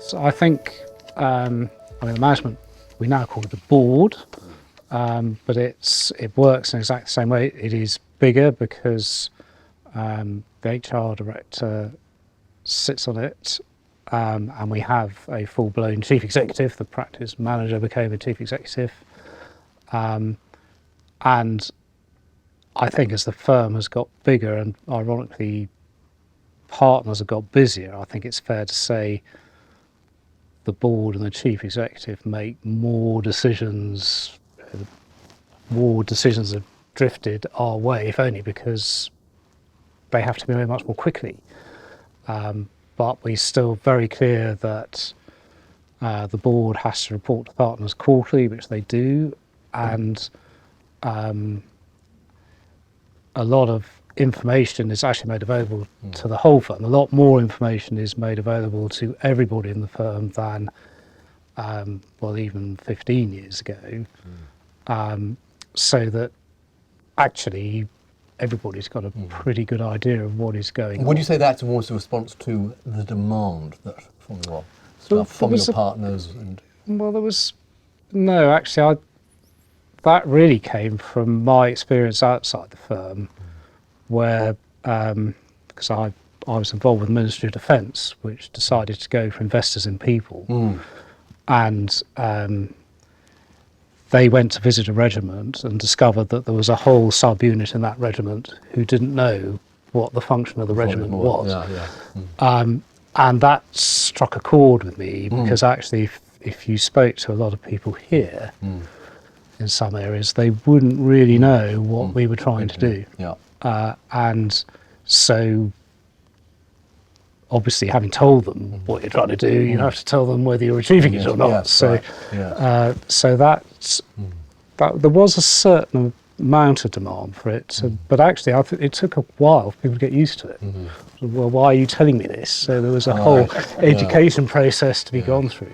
So I think, I mean, the management, we now call it the board, but it works in exactly the same way. It is bigger because the HR director sits on it, and we have a full-blown chief executive. The practice manager became a chief executive. And I think as the firm has got bigger and ironically partners have got busier, I think it's fair to say the board and the chief executive make more decisions. More decisions have drifted our way, if only because they have to be made much more quickly. But we're still very clear that the board has to report to partners quarterly, which they do, and a lot of information is actually made available to the whole firm. A lot more information is made available to everybody in the firm than, well, even 15 years ago, so that actually everybody's got a pretty good idea of what is going on. Would you say that's more a response to the demand that from your staff, from your partners? Well, there was no, actually, that really came from my experience outside the firm, where because I was involved with the Ministry of Defence, which decided to go for investors in people, and they went to visit a regiment and discovered that there was a whole subunit in that regiment who didn't know what the function of the regiment was. And that struck a chord with me, because actually if you spoke to a lot of people here in some areas, they wouldn't really know what we were trying to do. And so obviously, having told them what you're trying to do, you have to tell them whether you're achieving it or not. So that there was a certain amount of demand for it, but actually I think it took a while for people to get used to it. Well, why are you telling me this? So there was a whole education process to be gone through.